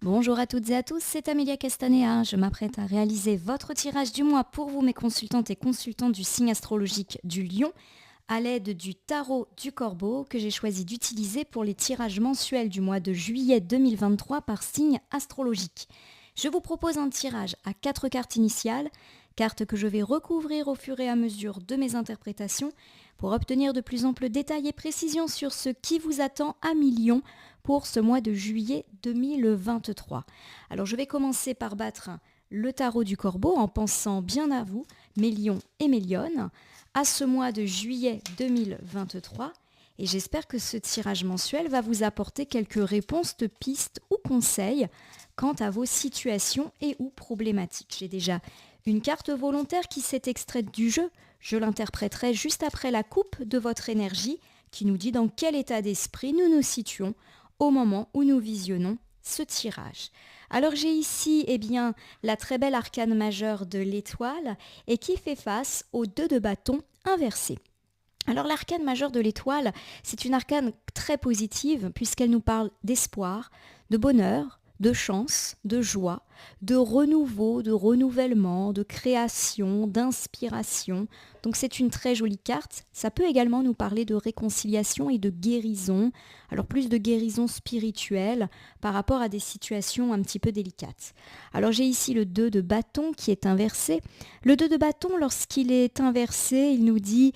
Bonjour à toutes et à tous, c'est Amélia Castanea. Je m'apprête à réaliser votre tirage du mois pour vous, mes consultantes et consultants du signe astrologique du Lion, à l'aide du tarot du Corbeau que j'ai choisi d'utiliser pour les tirages mensuels du mois de juillet 2023 par signe astrologique. Je vous propose un tirage à 4 cartes initiales, cartes que je vais recouvrir au fur et à mesure de mes interprétations pour obtenir de plus amples détails et précisions sur ce qui vous attend à millions pour ce mois de juillet 2023. Alors je vais commencer par battre le tarot du Corbeau en pensant bien à vous, mes lions et mes lionnes, à ce mois de juillet 2023. Et j'espère que ce tirage mensuel va vous apporter quelques réponses de pistes ou conseils quant à vos situations et ou problématiques. J'ai déjà une carte volontaire qui s'est extraite du jeu. Je l'interpréterai juste après la coupe de votre énergie qui nous dit dans quel état d'esprit nous nous situons au moment où nous visionnons ce tirage. Alors j'ai ici la très belle arcane majeure de l'étoile et qui fait face aux 2 de bâton inversés. Alors l'arcane majeure de l'étoile, c'est une arcane très positive puisqu'elle nous parle d'espoir, de bonheur, de chance, de joie, de renouveau, de renouvellement, de création, d'inspiration. Donc c'est une très jolie carte. Ça peut également nous parler de réconciliation et de guérison. Alors plus de guérison spirituelle par rapport à des situations un petit peu délicates. Alors j'ai ici le 2 de bâton qui est inversé. Le 2 de bâton, lorsqu'il est inversé, il nous dit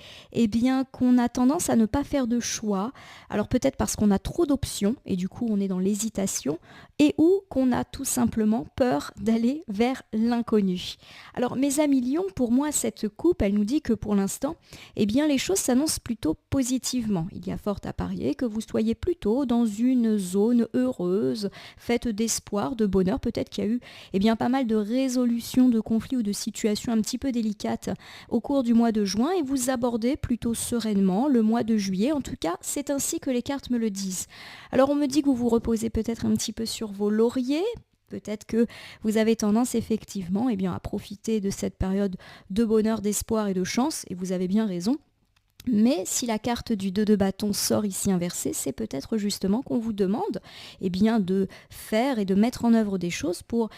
qu'on a tendance à ne pas faire de choix. Alors peut-être parce qu'on a trop d'options et du coup on est dans l'hésitation et ou qu'on a tout simplement peur d'aller vers l'inconnu. Alors mes amis lions, pour moi cette coupe, elle nous dit que pour l'instant, les choses s'annoncent plutôt positivement. Il y a fort à parier que vous soyez plutôt dans une zone heureuse, faite d'espoir, de bonheur. Peut-être qu'il y a eu pas mal de résolutions de conflits ou de situations un petit peu délicates au cours du mois de juin et vous abordez plutôt sereinement le mois de juillet. En tout cas, c'est ainsi que les cartes me le disent. Alors on me dit que vous vous reposez peut-être un petit peu sur vos lauriers. Peut-être que vous avez tendance effectivement à profiter de cette période de bonheur, d'espoir et de chance, et vous avez bien raison. Mais si la carte du 2 de bâton sort ici inversée, c'est peut-être justement qu'on vous demande de faire et de mettre en œuvre des choses pour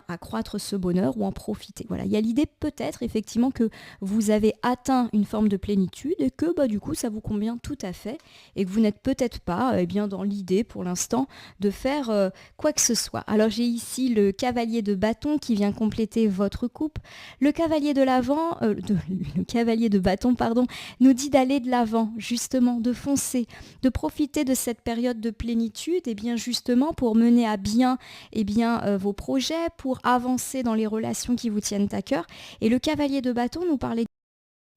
accroître ce bonheur ou en profiter. Voilà, il y a l'idée peut-être effectivement que vous avez atteint une forme de plénitude et que du coup ça vous convient tout à fait et que vous n'êtes peut-être pas dans l'idée pour l'instant de faire quoi que ce soit. Alors j'ai ici le cavalier de bâton qui vient compléter votre coupe. Le cavalier de l'avant, le cavalier de bâton pardon, nous dit d'aller de l'avant, justement, de foncer, de profiter de cette période de plénitude, justement pour mener à bien, vos projets, pour avancer dans les relations qui vous tiennent à cœur. Et le cavalier de bâton nous parlait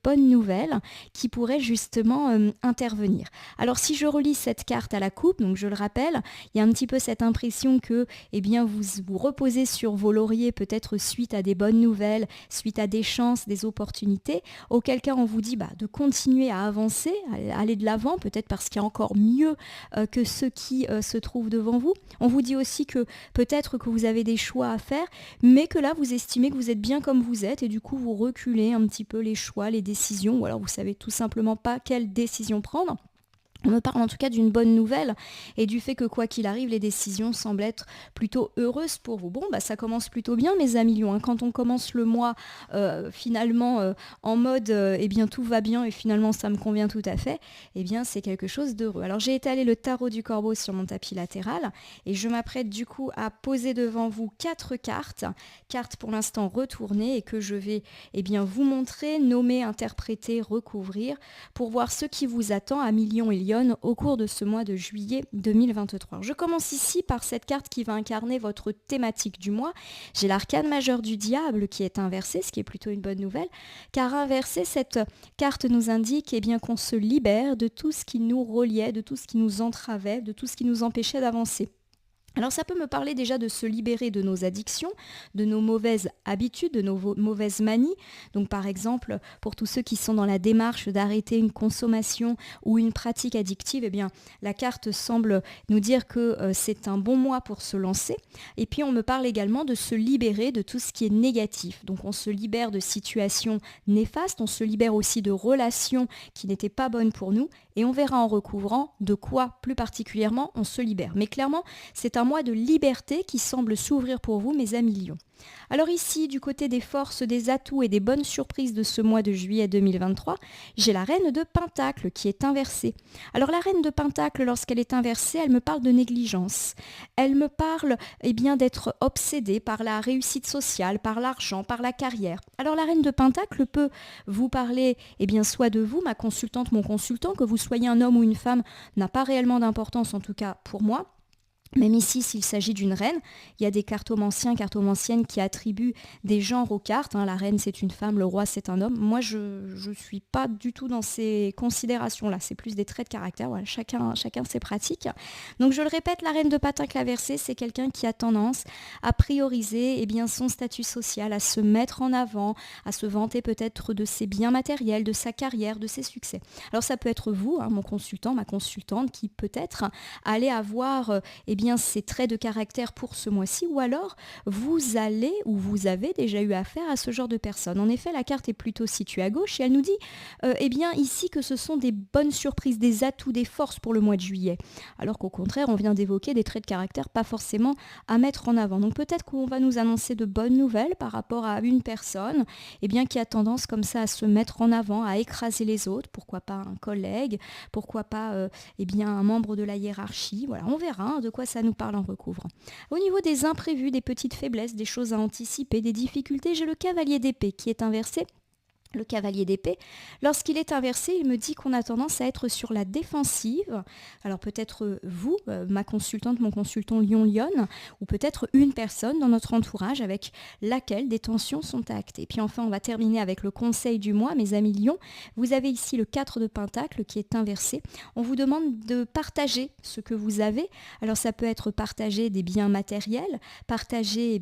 bonne nouvelle qui pourrait justement intervenir. Alors si je relis cette carte à la coupe, donc je le rappelle, il y a un petit peu cette impression que vous vous reposez sur vos lauriers peut-être suite à des bonnes nouvelles, suite à des chances, des opportunités, auquel cas on vous dit de continuer à avancer, à aller de l'avant, peut-être parce qu'il y a encore mieux que ce qui se trouve devant vous. On vous dit aussi que peut-être que vous avez des choix à faire, mais que là vous estimez que vous êtes bien comme vous êtes et du coup vous reculez un petit peu les choix, les décisions, ou alors vous savez tout simplement pas quelle décision prendre. On me parle en tout cas d'une bonne nouvelle et du fait que quoi qu'il arrive, les décisions semblent être plutôt heureuses pour vous. Bon, ça commence plutôt bien mes amis lions. Quand on commence le mois en mode tout va bien et finalement ça me convient tout à fait, c'est quelque chose d'heureux. Alors j'ai étalé le tarot du Corbeau sur mon tapis latéral et je m'apprête du coup à poser devant vous 4 cartes pour l'instant retournées et que je vais vous montrer, nommer, interpréter, recouvrir pour voir ce qui vous attend à millions et lions au cours de ce mois de juillet 2023. Je commence ici par cette carte qui va incarner votre thématique du mois. J'ai l'arcane majeur du diable qui est inversée, ce qui est plutôt une bonne nouvelle, car inversée, cette carte nous indique qu'on se libère de tout ce qui nous reliait, de tout ce qui nous entravait, de tout ce qui nous empêchait d'avancer. Alors ça peut me parler déjà de se libérer de nos addictions, de nos mauvaises habitudes, de nos mauvaises manies. Donc par exemple, pour tous ceux qui sont dans la démarche d'arrêter une consommation ou une pratique addictive, la carte semble nous dire que c'est un bon mois pour se lancer. Et puis on me parle également de se libérer de tout ce qui est négatif. Donc on se libère de situations néfastes, on se libère aussi de relations qui n'étaient pas bonnes pour nous. Et on verra en recouvrant de quoi plus particulièrement on se libère. Mais clairement, c'est un mois de liberté qui semble s'ouvrir pour vous, mes amis Lions. Alors ici, du côté des forces, des atouts et des bonnes surprises de ce mois de juillet 2023, j'ai la reine de Pentacle qui est inversée. Alors la reine de Pentacle, lorsqu'elle est inversée, elle me parle de négligence. Elle me parle d'être obsédée par la réussite sociale, par l'argent, par la carrière. Alors la reine de Pentacle peut vous parler soit de vous, ma consultante, mon consultant, que vous soyez un homme ou une femme, n'a pas réellement d'importance en tout cas pour moi. Même ici, s'il s'agit d'une reine, il y a des cartomanciens, cartomanciennes qui attribuent des genres aux cartes. La reine, c'est une femme, le roi, c'est un homme. Moi, je ne suis pas du tout dans ces considérations-là. C'est plus des traits de caractère. Voilà, chacun ses pratiques. Donc, je le répète, la reine de Pentacle inversée, c'est quelqu'un qui a tendance à prioriser son statut social, à se mettre en avant, à se vanter peut-être de ses biens matériels, de sa carrière, de ses succès. Alors, ça peut être vous, mon consultant, ma consultante, qui peut-être allez avoir ces traits de caractère pour ce mois-ci, ou alors vous allez ou vous avez déjà eu affaire à ce genre de personnes. En effet, la carte est plutôt située à gauche et elle nous dit ici que ce sont des bonnes surprises, des atouts, des forces pour le mois de juillet. Alors qu'au contraire, on vient d'évoquer des traits de caractère pas forcément à mettre en avant. Donc peut-être qu'on va nous annoncer de bonnes nouvelles par rapport à une personne qui a tendance comme ça à se mettre en avant, à écraser les autres. Pourquoi pas un collègue, pourquoi pas un membre de la hiérarchie. Voilà, on verra de quoi ça nous parle en recouvrant. Au niveau des imprévus, des petites faiblesses, des choses à anticiper, des difficultés, j'ai le cavalier d'épée qui est inversé. Le cavalier d'épée, lorsqu'il est inversé, il me dit qu'on a tendance à être sur la défensive. Alors peut-être vous, ma consultante, mon consultant Lion-Lionne, ou peut-être une personne dans notre entourage avec laquelle des tensions sont actées. Puis enfin, on va terminer avec le conseil du mois, mes amis Lion. Vous avez ici le 4 de Pentacle qui est inversé. On vous demande de partager ce que vous avez. Alors ça peut être partager des biens matériels, partager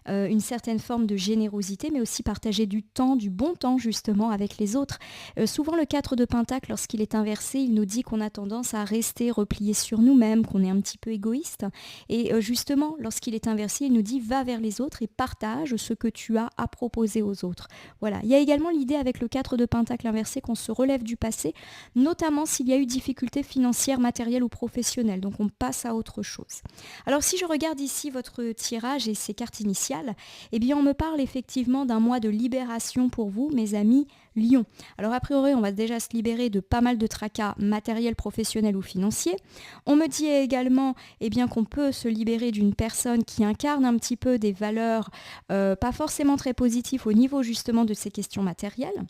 une certaine forme de générosité, mais aussi partager du temps, du bon temps, justement avec les autres. Souvent le 4 de Pentacle, lorsqu'il est inversé, il nous dit qu'on a tendance à rester replié sur nous-mêmes, qu'on est un petit peu égoïste. Et justement, lorsqu'il est inversé, il nous dit va vers les autres et partage ce que tu as à proposer aux autres. Voilà. Il y a également l'idée avec le 4 de Pentacle inversé qu'on se relève du passé, notamment s'il y a eu difficultés financières, matérielles ou professionnelles. Donc on passe à autre chose. Alors si je regarde ici votre tirage et ses cartes initiales, on me parle effectivement d'un mois de libération pour vous, mes amis Lion. Alors a priori, on va déjà se libérer de pas mal de tracas matériels, professionnels ou financiers. On me dit également qu'on peut se libérer d'une personne qui incarne un petit peu des valeurs pas forcément très positives au niveau justement de ces questions matérielles.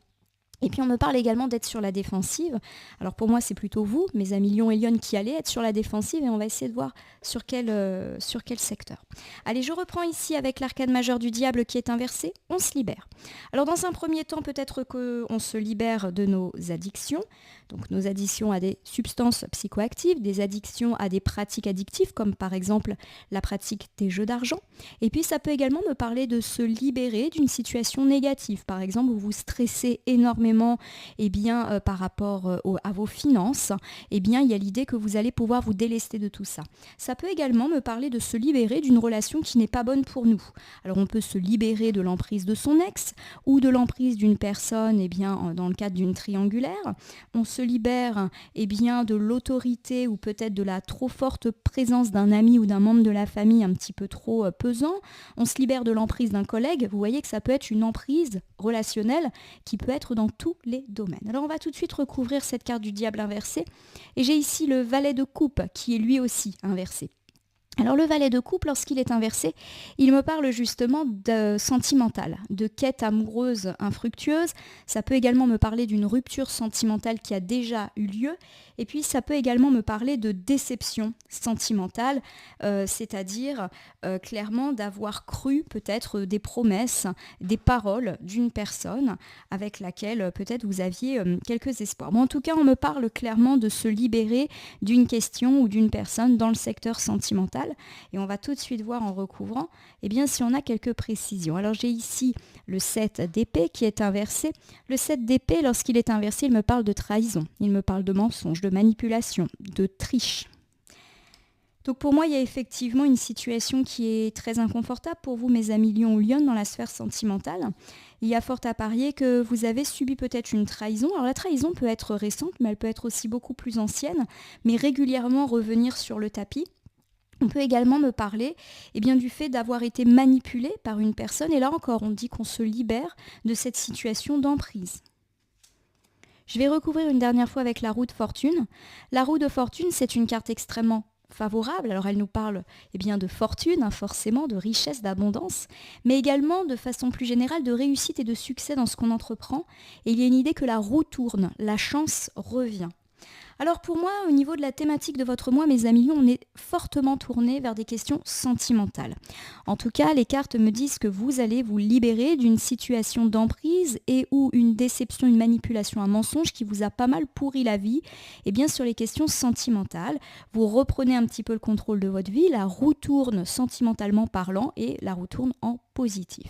Et puis on me parle également d'être sur la défensive. Alors pour moi c'est plutôt vous, mes amis Lion et Lionne, qui allez être sur la défensive et on va essayer de voir sur quel secteur. Allez, je reprends ici avec l'arcane majeur du diable qui est inversé, on se libère. Alors dans un premier temps peut-être qu'on se libère de nos addictions, donc nos addictions à des substances psychoactives, des addictions à des pratiques addictives comme par exemple la pratique des jeux d'argent. Et puis ça peut également me parler de se libérer d'une situation négative, par exemple où vous stressez énormément par rapport à vos finances, il y a l'idée que vous allez pouvoir vous délester de tout ça. Ça peut également me parler de se libérer d'une relation qui n'est pas bonne pour nous. Alors on peut se libérer de l'emprise de son ex ou de l'emprise d'une personne dans le cadre d'une triangulaire. On se libère de l'autorité ou peut-être de la trop forte présence d'un ami ou d'un membre de la famille un petit peu trop pesant. On se libère de l'emprise d'un collègue. Vous voyez que ça peut être une emprise relationnelle qui peut être dans tous les domaines. Alors on va tout de suite recouvrir cette carte du diable inversé et j'ai ici le valet de coupe qui est lui aussi inversé. Alors le valet de coupe, lorsqu'il est inversé, il me parle justement de sentimental, de quête amoureuse infructueuse. Ça peut également me parler d'une rupture sentimentale qui a déjà eu lieu. Et puis ça peut également me parler de déception sentimentale, c'est-à-dire clairement d'avoir cru peut-être des promesses, des paroles d'une personne avec laquelle peut-être vous aviez quelques espoirs. Bon, en tout cas, on me parle clairement de se libérer d'une question ou d'une personne dans le secteur sentimental. Et on va tout de suite voir en recouvrant si on a quelques précisions. Alors j'ai ici le 7 d'épée qui est inversé. Le 7 d'épée, lorsqu'il est inversé, il me parle de trahison, il me parle de mensonge, de manipulation, de triche. Donc pour moi, il y a effectivement une situation qui est très inconfortable pour vous, mes amis Lion ou Lionne, dans la sphère sentimentale. Il y a fort à parier que vous avez subi peut-être une trahison. Alors la trahison peut être récente, mais elle peut être aussi beaucoup plus ancienne, mais régulièrement revenir sur le tapis. On peut également me parler du fait d'avoir été manipulé par une personne. Et là encore, on dit qu'on se libère de cette situation d'emprise. Je vais recouvrir une dernière fois avec la roue de fortune. La roue de fortune, c'est une carte extrêmement favorable. Alors elle nous parle de fortune, forcément, de richesse, d'abondance, mais également de façon plus générale de réussite et de succès dans ce qu'on entreprend. Et il y a une idée que la roue tourne, la chance revient. Alors pour moi, au niveau de la thématique de votre mois, mes amis, on est fortement tourné vers des questions sentimentales. En tout cas, les cartes me disent que vous allez vous libérer d'une situation d'emprise et ou une déception, une manipulation, un mensonge qui vous a pas mal pourri la vie. Et bien sur les questions sentimentales, vous reprenez un petit peu le contrôle de votre vie, la roue tourne sentimentalement parlant et la roue tourne en positif.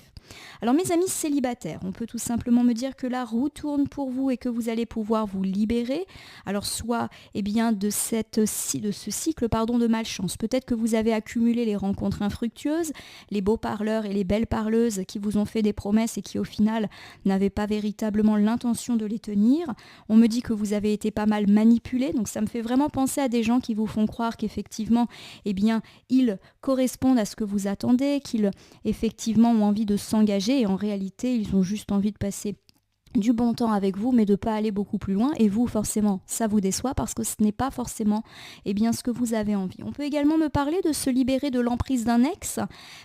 Alors mes amis célibataires, on peut tout simplement me dire que la roue tourne pour vous et que vous allez pouvoir vous libérer. Alors soit de ce cycle de malchance. Peut-être que vous avez accumulé les rencontres infructueuses, les beaux parleurs et les belles parleuses qui vous ont fait des promesses et qui au final n'avaient pas véritablement l'intention de les tenir. On me dit que vous avez été pas mal manipulé, donc ça me fait vraiment penser à des gens qui vous font croire qu'effectivement, ils correspondent à ce que vous attendez, qu'ils effectivement ont envie de s'engager et en réalité, ils ont juste envie de passer du bon temps avec vous, mais de ne pas aller beaucoup plus loin. Et vous, forcément, ça vous déçoit parce que ce n'est pas forcément ce que vous avez envie. On peut également me parler de se libérer de l'emprise d'un ex.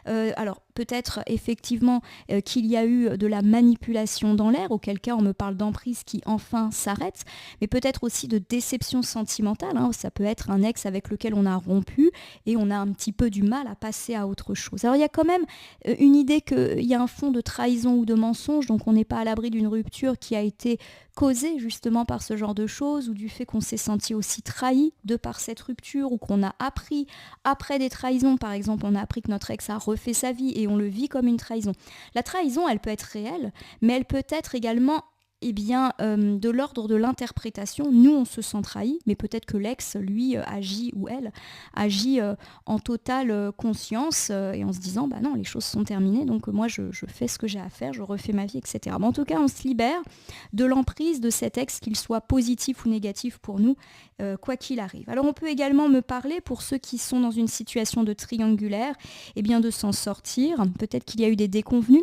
Alors, peut-être effectivement qu'il y a eu de la manipulation dans l'air, auquel cas on me parle d'emprise qui enfin s'arrête, mais peut-être aussi de déception sentimentale. Ça peut être un ex avec lequel on a rompu et on a un petit peu du mal à passer à autre chose. Alors, il y a quand même une idée qu'il y a un fond de trahison ou de mensonge, donc on n'est pas à l'abri d'une rupture qui a été causée justement par ce genre de choses ou du fait qu'on s'est senti aussi trahi de par cette rupture ou qu'on a appris après des trahisons. Par exemple, on a appris que notre ex a refait sa vie et on le vit comme une trahison. La trahison, elle peut être réelle, mais elle peut être également de l'ordre de l'interprétation. Nous, on se sent trahi, mais peut-être que l'ex, lui, agit ou elle agit en totale conscience et en se disant, non, les choses sont terminées, donc moi, je fais ce que j'ai à faire, je refais ma vie, etc. Mais en tout cas, on se libère de l'emprise de cet ex, qu'il soit positif ou négatif pour nous, quoi qu'il arrive. Alors, on peut également me parler, pour ceux qui sont dans une situation de triangulaire, de s'en sortir. Peut-être qu'il y a eu des déconvenues.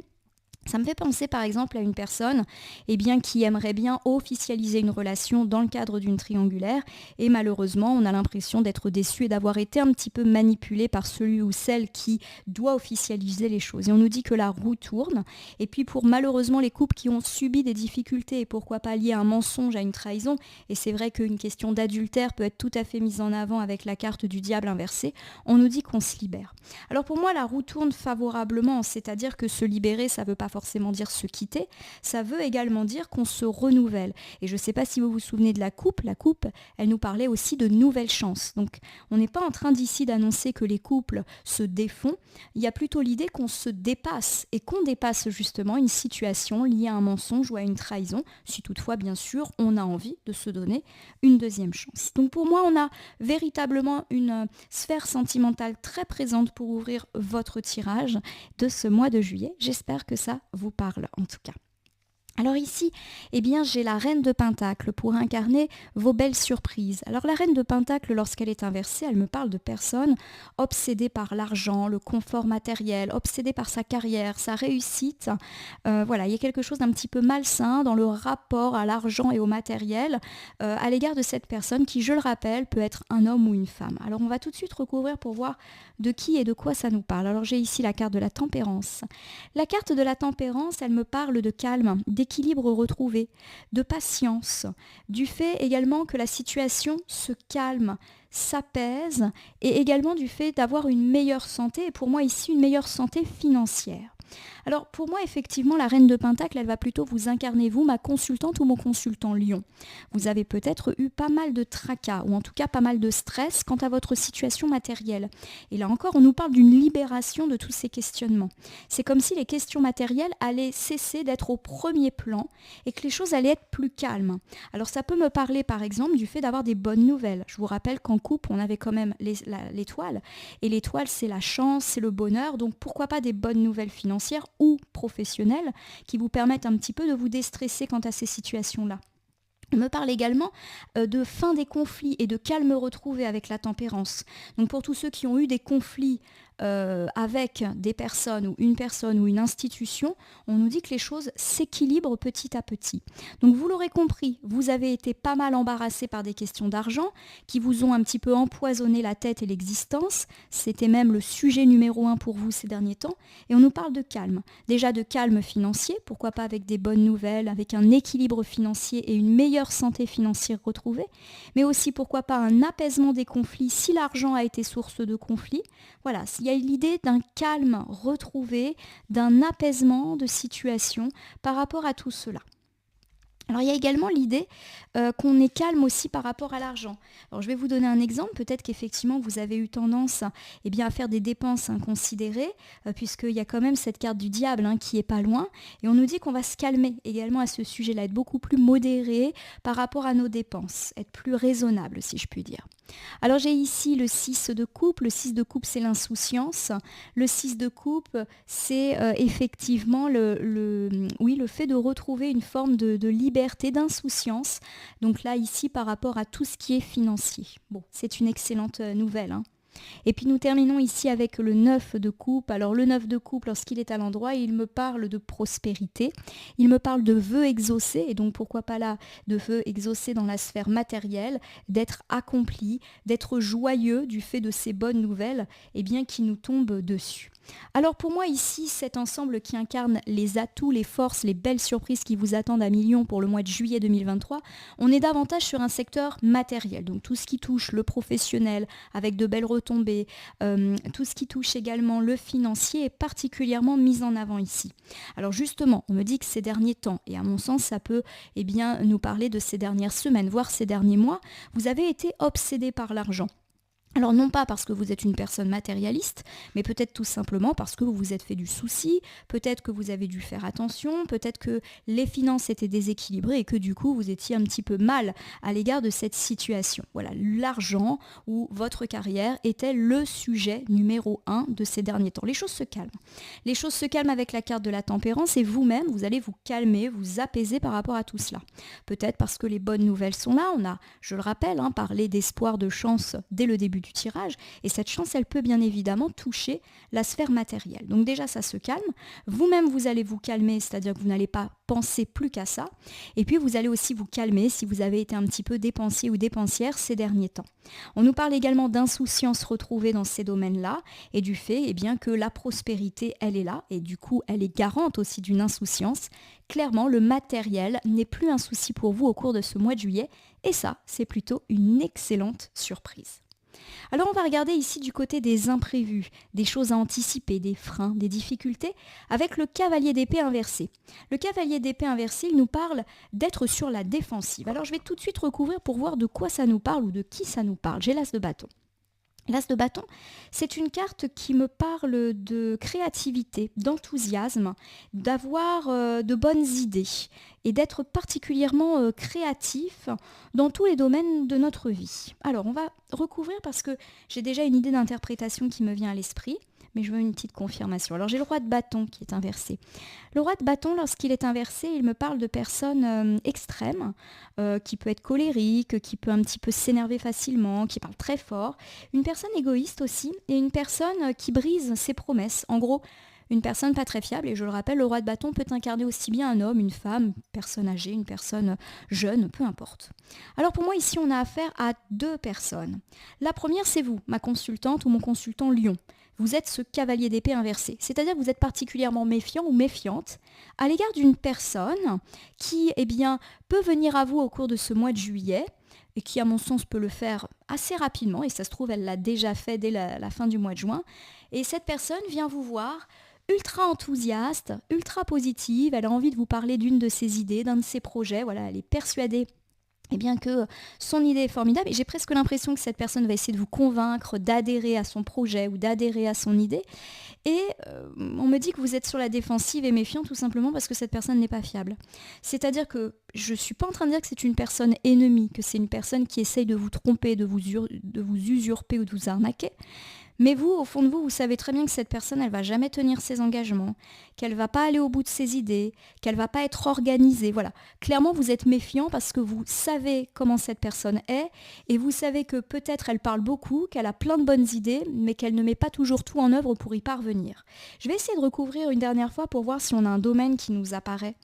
Ça me fait penser par exemple à une personne qui aimerait bien officialiser une relation dans le cadre d'une triangulaire et malheureusement on a l'impression d'être déçu et d'avoir été un petit peu manipulé par celui ou celle qui doit officialiser les choses. Et on nous dit que la roue tourne et puis pour malheureusement les couples qui ont subi des difficultés et pourquoi pas lié à un mensonge, à une trahison, et c'est vrai qu'une question d'adultère peut être tout à fait mise en avant avec la carte du diable inversée, on nous dit qu'on se libère. Alors pour moi la roue tourne favorablement, c'est-à-dire que se libérer ça veut pas forcément dire se quitter, ça veut également dire qu'on se renouvelle. Et je ne sais pas si vous vous souvenez de la coupe, elle nous parlait aussi de nouvelles chances. Donc on n'est pas en train d'ici d'annoncer que les couples se défont, il y a plutôt l'idée qu'on se dépasse et qu'on dépasse justement une situation liée à un mensonge ou à une trahison, si toutefois bien sûr on a envie de se donner une deuxième chance. Donc pour moi on a véritablement une sphère sentimentale très présente pour ouvrir votre tirage de ce mois de juillet. J'espère que ça vous parle en tout cas. Alors ici, j'ai la reine de Pentacle pour incarner vos belles surprises. Alors la reine de Pentacle, lorsqu'elle est inversée, elle me parle de personnes obsédées par l'argent, le confort matériel, obsédées par sa carrière, sa réussite. Il y a quelque chose d'un petit peu malsain dans le rapport à l'argent et au matériel à l'égard de cette personne qui, je le rappelle, peut être un homme ou une femme. Alors on va tout de suite recouvrir pour voir de qui et de quoi ça nous parle. Alors j'ai ici la carte de la tempérance. La carte de la tempérance, elle me parle de calme, d'équilibre retrouvé, de patience, du fait également que la situation se calme, s'apaise et également du fait d'avoir une meilleure santé et pour moi ici une meilleure santé financière. Alors pour moi effectivement la reine de Pentacle elle va plutôt vous incarner vous, ma consultante ou mon consultant lion. Vous avez peut-être eu pas mal de tracas ou en tout cas pas mal de stress quant à votre situation matérielle. Et là encore on nous parle d'une libération de tous ces questionnements. C'est comme si les questions matérielles allaient cesser d'être au premier plan et que les choses allaient être plus calmes. Alors ça peut me parler par exemple du fait d'avoir des bonnes nouvelles. Je vous rappelle qu'en couple on avait quand même l'étoile et l'étoile c'est la chance, c'est le bonheur, donc pourquoi pas des bonnes nouvelles financières ou professionnelles qui vous permettent un petit peu de vous déstresser quant à ces situations-là. On me parle également de fin des conflits et de calme retrouvé avec la tempérance. Donc pour tous ceux qui ont eu des conflits avec des personnes ou une institution, on nous dit que les choses s'équilibrent petit à petit. Donc vous l'aurez compris, vous avez été pas mal embarrassé par des questions d'argent qui vous ont un petit peu empoisonné la tête et l'existence. C'était même le sujet numéro 1 pour vous ces derniers temps. Et on nous parle de calme. Déjà de calme financier, pourquoi pas avec des bonnes nouvelles, avec un équilibre financier et une meilleure santé financière retrouvée, mais aussi pourquoi pas un apaisement des conflits si l'argent a été source de conflits. Voilà, il y a l'idée d'un calme retrouvé, d'un apaisement de situation par rapport à tout cela. Alors il y a également l'idée qu'on est calme aussi par rapport à l'argent. Alors je vais vous donner un exemple, peut-être qu'effectivement vous avez eu tendance à faire des dépenses inconsidérées, puisqu'il y a quand même cette carte du diable qui est pas loin, et on nous dit qu'on va se calmer également à ce sujet-là, être beaucoup plus modéré par rapport à nos dépenses, être plus raisonnable si je puis dire. Alors j'ai ici le 6 de coupe, le 6 de coupe c'est l'insouciance, le 6 de coupe c'est effectivement le fait de retrouver une forme de liberté, d'insouciance, donc là ici par rapport à tout ce qui est financier. Bon, c'est une excellente nouvelle. Et puis nous terminons ici avec le 9 de coupe. Alors le 9 de coupe, lorsqu'il est à l'endroit, il me parle de prospérité, il me parle de vœux exaucés, et donc pourquoi pas là, de vœux exaucés dans la sphère matérielle, d'être accompli, d'être joyeux du fait de ces bonnes nouvelles qui nous tombent dessus. Alors pour moi ici, cet ensemble qui incarne les atouts, les forces, les belles surprises qui vous attendent à millions pour le mois de juillet 2023, on est davantage sur un secteur matériel, donc tout ce qui touche le professionnel avec de belles retombées, tout ce qui touche également le financier est particulièrement mis en avant ici. Alors justement, on me dit que ces derniers temps, et à mon sens ça peut nous parler de ces dernières semaines, voire ces derniers mois, vous avez été obsédé par l'argent. Alors non pas parce que vous êtes une personne matérialiste, mais peut-être tout simplement parce que vous vous êtes fait du souci, peut-être que vous avez dû faire attention, peut-être que les finances étaient déséquilibrées et que du coup vous étiez un petit peu mal à l'égard de cette situation. Voilà, l'argent ou votre carrière était le sujet numéro 1 de ces derniers temps. Les choses se calment. Les choses se calment avec la carte de la tempérance et vous-même, vous allez vous calmer, vous apaiser par rapport à tout cela. Peut-être parce que les bonnes nouvelles sont là, on a, je le rappelle, parlé d'espoir, de chance dès le début du tirage, et cette chance elle peut bien évidemment toucher la sphère matérielle. Donc déjà ça se calme, vous-même vous allez vous calmer, c'est-à-dire que vous n'allez pas penser plus qu'à ça, et puis vous allez aussi vous calmer si vous avez été un petit peu dépensier ou dépensière ces derniers temps. On nous parle également d'insouciance retrouvée dans ces domaines-là, et du fait que la prospérité elle est là, et du coup elle est garante aussi d'une insouciance. Clairement le matériel n'est plus un souci pour vous au cours de ce mois de juillet, et ça c'est plutôt une excellente surprise. Alors on va regarder ici du côté des imprévus, des choses à anticiper, des freins, des difficultés, avec le cavalier d'épée inversé. Le cavalier d'épée inversé, il nous parle d'être sur la défensive. Alors je vais tout de suite recouvrir pour voir de quoi ça nous parle ou de qui ça nous parle. J'ai l'as de bâton. L'as de bâton, c'est une carte qui me parle de créativité, d'enthousiasme, d'avoir de bonnes idées et d'être particulièrement créatif dans tous les domaines de notre vie. Alors, on va recouvrir parce que j'ai déjà une idée d'interprétation qui me vient à l'esprit, mais je veux une petite confirmation. Alors, j'ai le roi de bâton qui est inversé. Le roi de bâton, lorsqu'il est inversé, il me parle de personnes extrêmes, qui peut être colérique, qui peut un petit peu s'énerver facilement, qui parle très fort. Une personne égoïste aussi, et une personne qui brise ses promesses. En gros, une personne pas très fiable, et je le rappelle, le roi de bâton peut incarner aussi bien un homme, une femme, une personne âgée, une personne jeune, peu importe. Alors pour moi, ici, on a affaire à 2 personnes. La première, c'est vous, ma consultante ou mon consultant lion. Vous êtes ce cavalier d'épée inversé, c'est-à-dire que vous êtes particulièrement méfiant ou méfiante à l'égard d'une personne qui peut venir à vous au cours de ce mois de juillet et qui, à mon sens, peut le faire assez rapidement, et ça se trouve, elle l'a déjà fait dès la fin du mois de juin, et cette personne vient vous voir ultra enthousiaste, ultra positive, elle a envie de vous parler d'une de ses idées, d'un de ses projets, voilà, elle est persuadée que son idée est formidable, et j'ai presque l'impression que cette personne va essayer de vous convaincre d'adhérer à son projet ou d'adhérer à son idée, et on me dit que vous êtes sur la défensive et méfiant tout simplement parce que cette personne n'est pas fiable. C'est-à-dire que je ne suis pas en train de dire que c'est une personne ennemie, que c'est une personne qui essaye de vous tromper, de vous usurper ou de vous arnaquer, Mais vous, au fond de vous, vous savez très bien que cette personne, elle va jamais tenir ses engagements, qu'elle va pas aller au bout de ses idées, qu'elle va pas être organisée. Voilà. Clairement, vous êtes méfiant parce que vous savez comment cette personne est et vous savez que peut-être elle parle beaucoup, qu'elle a plein de bonnes idées, mais qu'elle ne met pas toujours tout en œuvre pour y parvenir. Je vais essayer de recouvrir une dernière fois pour voir si on a un domaine qui nous apparaît.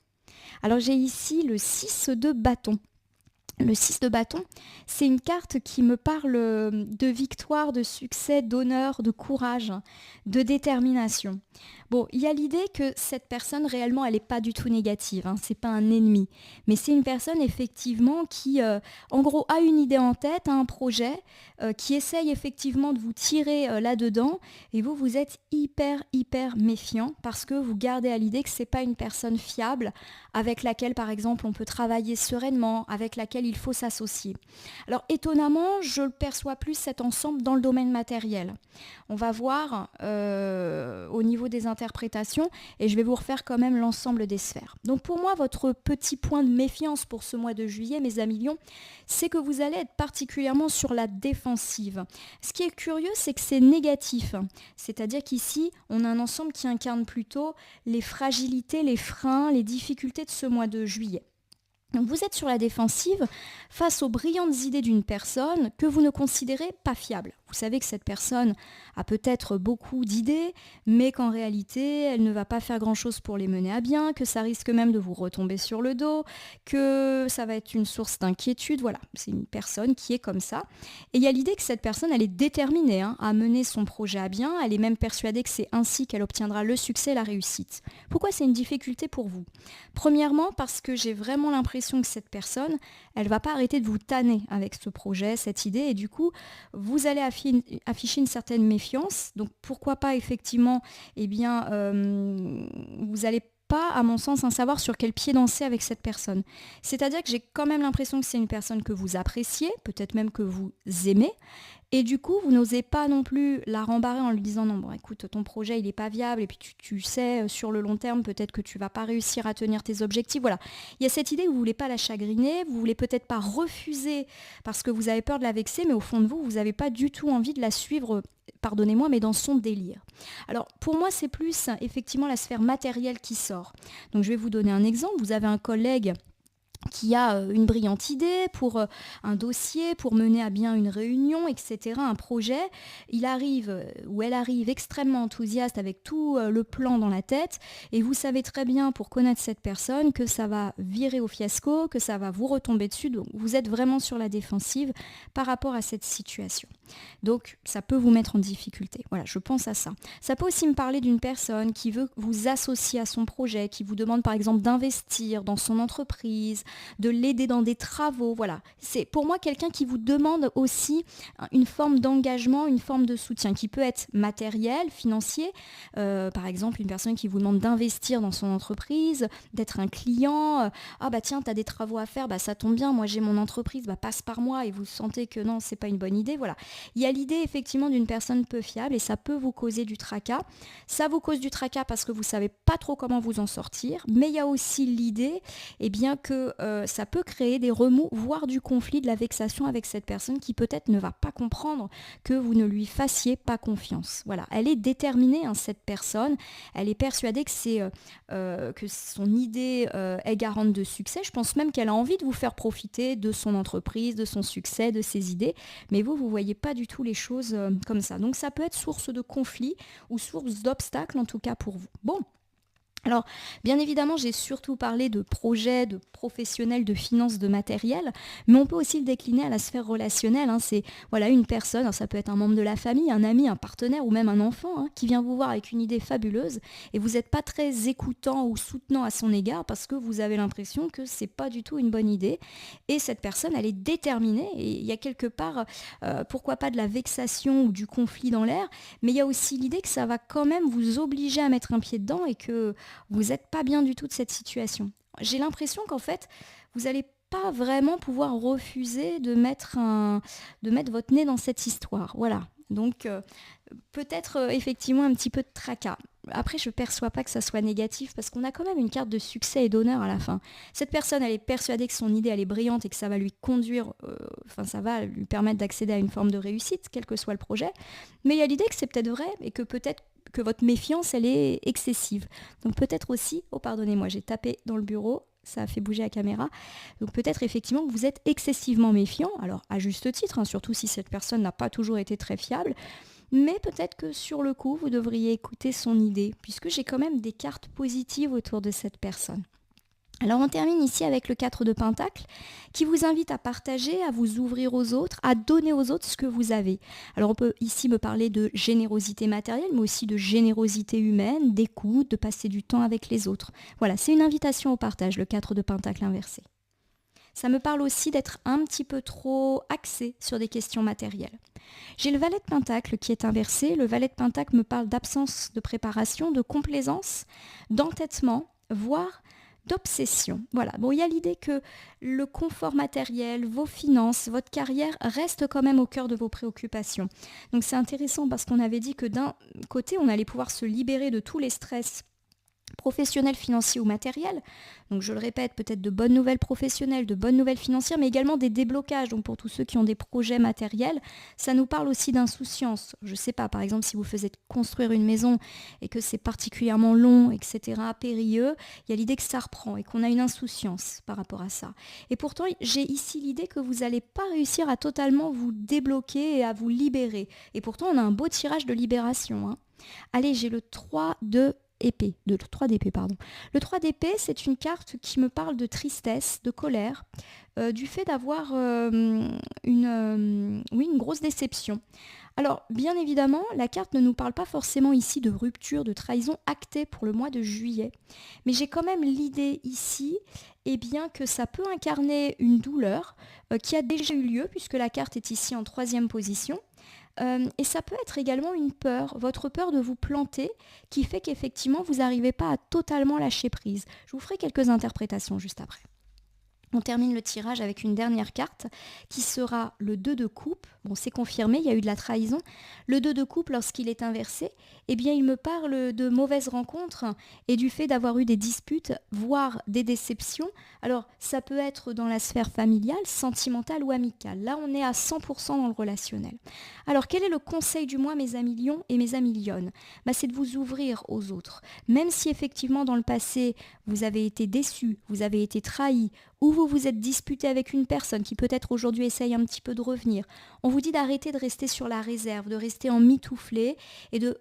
Alors j'ai ici le 6 de bâton. Le 6 de bâton, c'est une carte qui me parle de victoire, de succès, d'honneur, de courage, de détermination. Bon, il y a l'idée que cette personne, réellement, elle n'est pas du tout négative, hein, c'est pas un ennemi. Mais c'est une personne, effectivement, qui, en gros, a une idée en tête, a un projet, qui essaye, effectivement, de vous tirer là-dedans. Et vous, vous êtes hyper, hyper méfiant parce que vous gardez à l'idée que c'est pas une personne fiable avec laquelle, par exemple, on peut travailler sereinement, avec laquelle il faut s'associer. Alors, étonnamment, je le perçois plus cet ensemble dans le domaine matériel. On va voir au niveau des interprétations et je vais vous refaire quand même l'ensemble des sphères. Donc pour moi, votre petit point de méfiance pour ce mois de juillet, mes amis lions, c'est que vous allez être particulièrement sur la défensive. Ce qui est curieux, c'est que c'est négatif. C'est-à-dire qu'ici, on a un ensemble qui incarne plutôt les fragilités, les freins, les difficultés de ce mois de juillet. Donc vous êtes sur la défensive face aux brillantes idées d'une personne que vous ne considérez pas fiable. Vous savez que cette personne a peut-être beaucoup d'idées, mais qu'en réalité, elle ne va pas faire grand-chose pour les mener à bien, que ça risque même de vous retomber sur le dos, que ça va être une source d'inquiétude. Voilà, c'est une personne qui est comme ça. Et il y a l'idée que cette personne, elle est déterminée à mener son projet à bien. Elle est même persuadée que c'est ainsi qu'elle obtiendra le succès et la réussite. Pourquoi c'est une difficulté pour vous ? Premièrement, parce que j'ai vraiment l'impression que cette personne, elle ne va pas arrêter de vous tanner avec ce projet, cette idée, et du coup, vous allez afficher une certaine méfiance. Donc pourquoi pas effectivement, vous n'allez pas, à mon sens, savoir sur quel pied danser avec cette personne. C'est-à-dire que j'ai quand même l'impression que c'est une personne que vous appréciez, peut-être même que vous aimez, et du coup, vous n'osez pas non plus la rembarrer en lui disant non, bon écoute, ton projet il n'est pas viable et puis tu sais, sur le long terme, peut-être que tu vas pas réussir à tenir tes objectifs. Voilà. Il y a cette idée que vous voulez pas la chagriner, vous voulez peut-être pas refuser parce que vous avez peur de la vexer, mais au fond de vous, vous n'avez pas du tout envie de la suivre, pardonnez-moi, mais dans son délire. Alors pour moi, c'est plus effectivement la sphère matérielle qui sort. Donc je vais vous donner un exemple. Vous avez un collègue qui a une brillante idée pour un dossier, pour mener à bien une réunion, etc., un projet. Il arrive, ou elle arrive extrêmement enthousiaste avec tout le plan dans la tête, et vous savez très bien, pour connaître cette personne, que ça va virer au fiasco, que ça va vous retomber dessus, donc vous êtes vraiment sur la défensive par rapport à cette situation. Donc ça peut vous mettre en difficulté. Voilà, je pense à ça. Ça peut aussi me parler d'une personne qui veut vous associer à son projet, qui vous demande par exemple d'investir dans son entreprise, de l'aider dans des travaux. Voilà, c'est pour moi quelqu'un qui vous demande aussi une forme d'engagement, une forme de soutien qui peut être matériel, financier. Par exemple, une personne qui vous demande d'investir dans son entreprise, d'être un client. Ah bah tiens, t'as des travaux à faire, bah ça tombe bien, moi j'ai mon entreprise, bah passe par moi, et vous sentez que non, c'est pas une bonne idée. Voilà. Il y a l'idée effectivement d'une personne peu fiable et ça peut vous causer du tracas. Ça vous cause du tracas parce que vous savez pas trop comment vous en sortir, mais il y a aussi l'idée que ça peut créer des remous, voire du conflit, de la vexation avec cette personne qui peut-être ne va pas comprendre que vous ne lui fassiez pas confiance. Voilà, elle est déterminée, cette personne, elle est persuadée que son idée est garante de succès. Je pense même qu'elle a envie de vous faire profiter de son entreprise, de son succès, de ses idées, mais vous voyez pas du tout les choses comme ça. Donc ça peut être source de conflit ou source d'obstacles en tout cas pour vous. Bon. Alors, bien évidemment, j'ai surtout parlé de projets, de professionnels, de finances, de matériel, mais on peut aussi le décliner à la sphère relationnelle. C'est une personne, alors ça peut être un membre de la famille, un ami, un partenaire ou même un enfant qui vient vous voir avec une idée fabuleuse et vous n'êtes pas très écoutant ou soutenant à son égard parce que vous avez l'impression que c'est pas du tout une bonne idée. Et cette personne, elle est déterminée et il y a quelque part, pourquoi pas de la vexation ou du conflit dans l'air, mais il y a aussi l'idée que ça va quand même vous obliger à mettre un pied dedans et que vous n'êtes pas bien du tout de cette situation. J'ai l'impression qu'en fait, vous n'allez pas vraiment pouvoir refuser de mettre votre nez dans cette histoire. Voilà. Donc, peut-être effectivement un petit peu de tracas. après, je ne perçois pas que ça soit négatif parce qu'on a quand même une carte de succès et d'honneur à la fin. Cette personne, elle est persuadée que son idée, elle est brillante et que ça va lui conduire, ça va lui permettre d'accéder à une forme de réussite, quel que soit le projet. Mais il y a l'idée que c'est peut-être vrai et que peut-être que votre méfiance, elle est excessive. Donc peut-être aussi, oh pardonnez-moi, j'ai tapé dans le bureau, ça a fait bouger la caméra. Donc peut-être effectivement que vous êtes excessivement méfiant, alors à juste titre, hein, surtout si cette personne n'a pas toujours été très fiable, mais peut-être que sur le coup, vous devriez écouter son idée, puisque j'ai quand même des cartes positives autour de cette personne. Alors on termine ici avec le 4 de Pentacle qui vous invite à partager, à vous ouvrir aux autres, à donner aux autres ce que vous avez. Alors on peut ici me parler de générosité matérielle, mais aussi de générosité humaine, d'écoute, de passer du temps avec les autres. Voilà, c'est une invitation au partage, le 4 de Pentacle inversé. Ça me parle aussi d'être un petit peu trop axé sur des questions matérielles. J'ai le valet de Pentacle qui est inversé. Le valet de Pentacle me parle d'absence de préparation, de complaisance, d'entêtement, voire d'obsession. Voilà, bon, il y a l'idée que le confort matériel, vos finances, votre carrière restent quand même au cœur de vos préoccupations. Donc c'est intéressant parce qu'on avait dit que d'un côté, on allait pouvoir se libérer de tous les stress professionnels, financiers ou matériels. Donc je le répète, peut-être de bonnes nouvelles professionnelles, de bonnes nouvelles financières, mais également des déblocages. Donc pour tous ceux qui ont des projets matériels, ça nous parle aussi d'insouciance. Je ne sais pas, par exemple, si vous faisiez construire une maison et que c'est particulièrement long, etc., périlleux, il y a l'idée que ça reprend et qu'on a une insouciance par rapport à ça. Et pourtant, j'ai ici l'idée que vous n'allez pas réussir à totalement vous débloquer et à vous libérer. Et pourtant, on a un beau tirage de libération, hein. Allez, j'ai le 3 de épée, le 3 d'épée, pardon. Le 3 d'épée, c'est une carte qui me parle de tristesse, de colère, du fait d'avoir une grosse déception. Alors, bien évidemment, la carte ne nous parle pas forcément ici de rupture, de trahison actée pour le mois de juillet. Mais j'ai quand même l'idée ici, eh bien, que ça peut incarner une douleur qui a déjà eu lieu, puisque la carte est ici en 3e position. Et ça peut être également une peur, votre peur de vous planter, qui fait qu'effectivement, vous n'arrivez pas à totalement lâcher prise. Je vous ferai quelques interprétations juste après. On termine le tirage avec une dernière carte qui sera le 2 de coupe. Bon, c'est confirmé, il y a eu de la trahison. Le 2 de coupe, lorsqu'il est inversé, eh bien, il me parle de mauvaises rencontres et du fait d'avoir eu des disputes, voire des déceptions. Alors, ça peut être dans la sphère familiale, sentimentale ou amicale. Là, on est à 100% dans le relationnel. Alors, quel est le conseil du mois, mes amis lions et mes amis lionnes ? C'est de vous ouvrir aux autres. Même si effectivement, dans le passé, vous avez été déçus, vous avez été trahis, ou vous vous êtes disputé avec une personne qui peut-être aujourd'hui essaye un petit peu de revenir, on vous dit d'arrêter de rester sur la réserve, de rester en mitouflé et de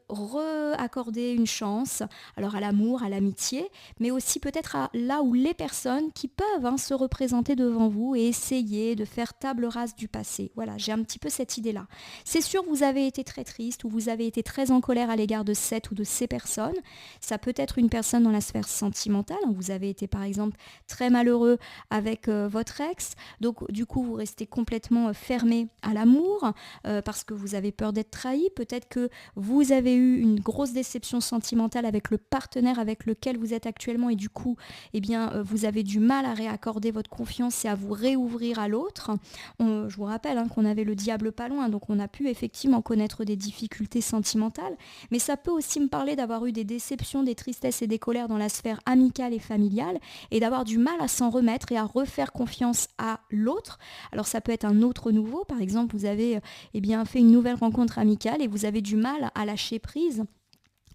accorder une chance, alors à l'amour, à l'amitié, mais aussi peut-être à là où les personnes qui peuvent se représenter devant vous et essayer de faire table rase du passé. Voilà, j'ai un petit peu cette idée-là. C'est sûr, vous avez été très triste ou vous avez été très en colère à l'égard de cette ou de ces personnes. Ça peut être une personne dans la sphère sentimentale. Vous avez été par exemple très malheureux avec votre ex, donc du coup vous restez complètement fermé à l'amour parce que vous avez peur d'être trahi, peut-être que vous avez eu une grosse déception sentimentale avec le partenaire avec lequel vous êtes actuellement et du coup vous avez du mal à réaccorder votre confiance et à vous réouvrir à l'autre. Je vous rappelle qu'on avait le diable pas loin, donc on a pu effectivement connaître des difficultés sentimentales, mais ça peut aussi me parler d'avoir eu des déceptions, des tristesses et des colères dans la sphère amicale et familiale et d'avoir du mal à s'en remettre et à refaire confiance à l'autre. Alors ça peut être un autre nouveau, par exemple vous avez fait une nouvelle rencontre amicale et vous avez du mal à lâcher prise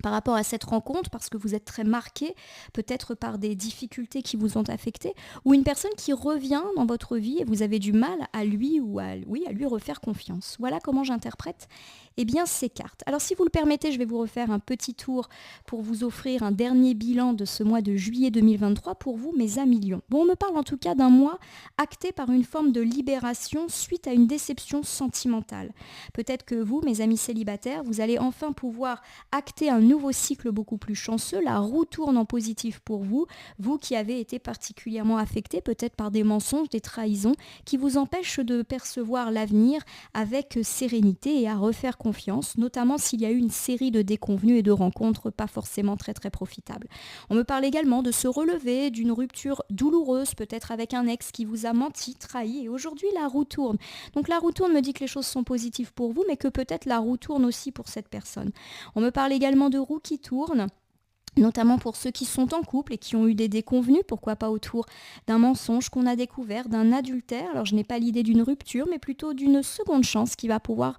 par rapport à cette rencontre parce que vous êtes très marqué peut-être par des difficultés qui vous ont affecté ou une personne qui revient dans votre vie et vous avez du mal à lui refaire confiance. Voilà comment j'interprète ces cartes. Alors si vous le permettez, je vais vous refaire un petit tour pour vous offrir un dernier bilan de ce mois de juillet 2023 pour vous, mes amis lions. Bon, on me parle en tout cas d'un mois acté par une forme de libération suite à une déception sentimentale. Peut-être que vous, mes amis célibataires, vous allez enfin pouvoir acter un nouveau cycle beaucoup plus chanceux. La roue tourne en positif pour vous, vous qui avez été particulièrement affectés peut-être par des mensonges, des trahisons qui vous empêchent de percevoir l'avenir avec sérénité et à refaire confiance, notamment s'il y a eu une série de déconvenues et de rencontres pas forcément très très profitables. On me parle également de se relever d'une rupture douloureuse, peut-être avec un ex qui vous a menti, trahi, et aujourd'hui la roue tourne. Donc la roue tourne me dit que les choses sont positives pour vous, mais que peut-être la roue tourne aussi pour cette personne. On me parle également de roues qui tournent, notamment pour ceux qui sont en couple et qui ont eu des déconvenues, pourquoi pas autour d'un mensonge qu'on a découvert, d'un adultère. Alors je n'ai pas l'idée d'une rupture, mais plutôt d'une seconde chance qui va pouvoir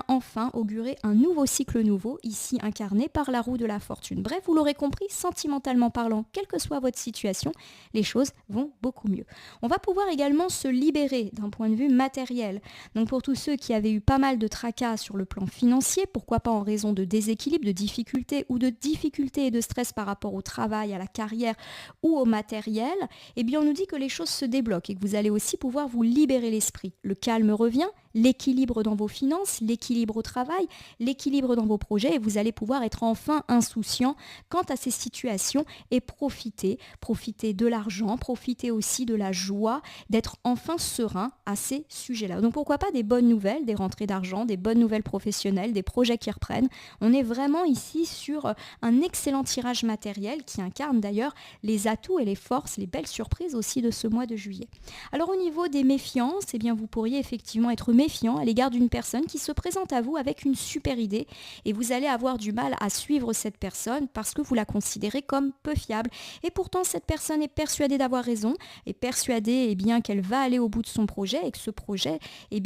enfin augurer un nouveau cycle nouveau, ici incarné par la roue de la fortune. Bref, vous l'aurez compris, sentimentalement parlant, quelle que soit votre situation, les choses vont beaucoup mieux. On va pouvoir également se libérer d'un point de vue matériel. Donc pour tous ceux qui avaient eu pas mal de tracas sur le plan financier, pourquoi pas en raison de déséquilibre, de difficultés et de stress par rapport au travail, à la carrière ou au matériel, on nous dit que les choses se débloquent et que vous allez aussi pouvoir vous libérer l'esprit. Le calme revient, l'équilibre dans vos finances, l'équilibre au travail, l'équilibre dans vos projets et vous allez pouvoir être enfin insouciant quant à ces situations et profiter de l'argent, profiter aussi de la joie, d'être enfin serein à ces sujets-là. Donc pourquoi pas des bonnes nouvelles, des rentrées d'argent, des bonnes nouvelles professionnelles, des projets qui reprennent. On est vraiment ici sur un excellent tirage matériel qui incarne d'ailleurs les atouts et les forces, les belles surprises aussi de ce mois de juillet. Alors au niveau des méfiances, vous pourriez effectivement être méfiant à l'égard d'une personne qui se présente à vous avec une super idée et vous allez avoir du mal à suivre cette personne parce que vous la considérez comme peu fiable. Et pourtant cette personne est persuadée d'avoir raison, est persuadée qu'elle va aller au bout de son projet et que ce projet est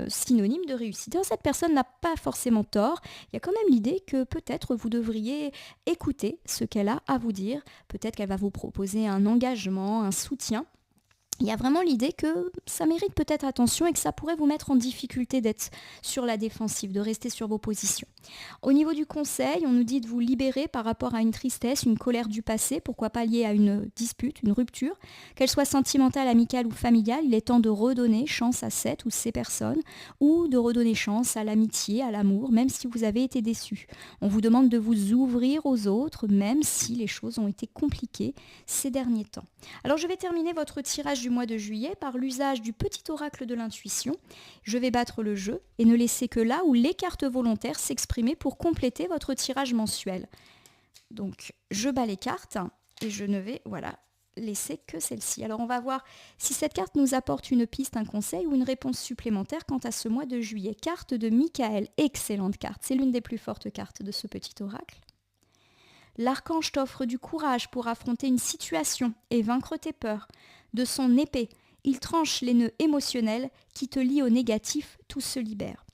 synonyme de réussite. Alors, cette personne n'a pas forcément tort, il y a quand même l'idée que peut-être vous devriez écouter ce qu'elle a à vous dire, peut-être qu'elle va vous proposer un engagement, un soutien. Il y a vraiment l'idée que ça mérite peut-être attention et que ça pourrait vous mettre en difficulté d'être sur la défensive, de rester sur vos positions. Au niveau du conseil, on nous dit de vous libérer par rapport à une tristesse, une colère du passé, pourquoi pas liée à une dispute, une rupture, qu'elle soit sentimentale, amicale ou familiale, il est temps de redonner chance à cette ou ces personnes ou de redonner chance à l'amitié, à l'amour, même si vous avez été déçu. On vous demande de vous ouvrir aux autres, même si les choses ont été compliquées ces derniers temps. Alors je vais terminer votre tirage du mois de juillet par l'usage du petit oracle de l'intuition. Je vais battre le jeu et ne laisser que là où les cartes volontaires s'exprimer pour compléter votre tirage mensuel. Donc je bats les cartes et je ne vais laisser que celle-ci. Alors on va voir si cette carte nous apporte une piste, un conseil ou une réponse supplémentaire quant à ce mois de juillet. Carte de Michael, excellente carte, c'est l'une des plus fortes cartes de ce petit oracle. L'archange t'offre du courage pour affronter une situation et vaincre tes peurs. De son épée, il tranche les nœuds émotionnels qui te lient au négatif, tout se libère.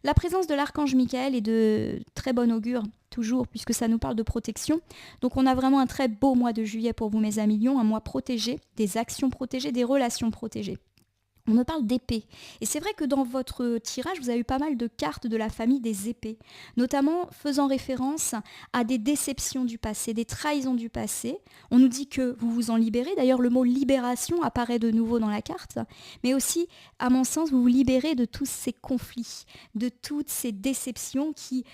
La présence de l'archange Michael est de très bon augure, toujours, puisque ça nous parle de protection. Donc on a vraiment un très beau mois de juillet pour vous mes amis lions, un mois protégé, des actions protégées, des relations protégées. On me parle d'épée. Et c'est vrai que dans votre tirage, vous avez eu pas mal de cartes de la famille des épées, notamment faisant référence à des déceptions du passé, des trahisons du passé. On nous dit que vous vous en libérez. D'ailleurs, le mot libération apparaît de nouveau dans la carte. Mais aussi, à mon sens, vous vous libérez de tous ces conflits, de toutes ces déceptions qui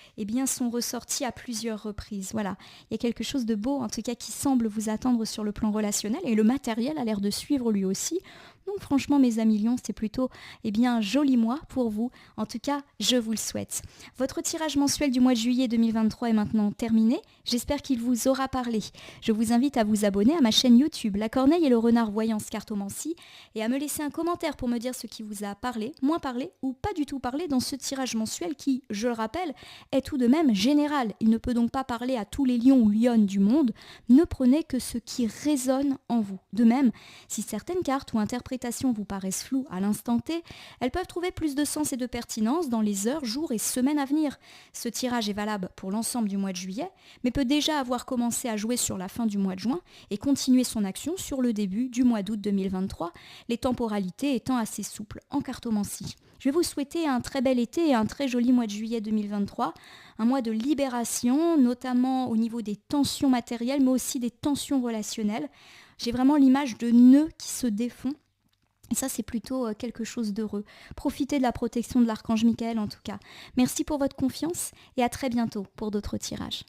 sont ressorties à plusieurs reprises. Voilà, il y a quelque chose de beau, en tout cas, qui semble vous attendre sur le plan relationnel. Et le matériel a l'air de suivre lui aussi. Donc franchement mes amis lions, c'est plutôt un joli mois pour vous. En tout cas, je vous le souhaite. Votre tirage mensuel du mois de juillet 2023 est maintenant terminé. J'espère qu'il vous aura parlé. Je vous invite à vous abonner à ma chaîne YouTube La Corneille et le Renard Voyance Cartomancie et à me laisser un commentaire pour me dire ce qui vous a parlé, moins parlé ou pas du tout parlé dans ce tirage mensuel qui, je le rappelle, est tout de même général. Il ne peut donc pas parler à tous les lions ou lionnes du monde. Ne prenez que ce qui résonne en vous. De même, si certaines cartes ou interprétations vous paraissent floues à l'instant T, elles peuvent trouver plus de sens et de pertinence dans les heures, jours et semaines à venir. Ce tirage est valable pour l'ensemble du mois de juillet, mais peut déjà avoir commencé à jouer sur la fin du mois de juin et continuer son action sur le début du mois d'août 2023, les temporalités étant assez souples en cartomancie. Je vais vous souhaiter un très bel été et un très joli mois de juillet 2023, un mois de libération, notamment au niveau des tensions matérielles, mais aussi des tensions relationnelles. J'ai vraiment l'image de nœuds qui se défont. Et ça, c'est plutôt quelque chose d'heureux. Profitez de la protection de l'archange Michael en tout cas. Merci pour votre confiance et à très bientôt pour d'autres tirages.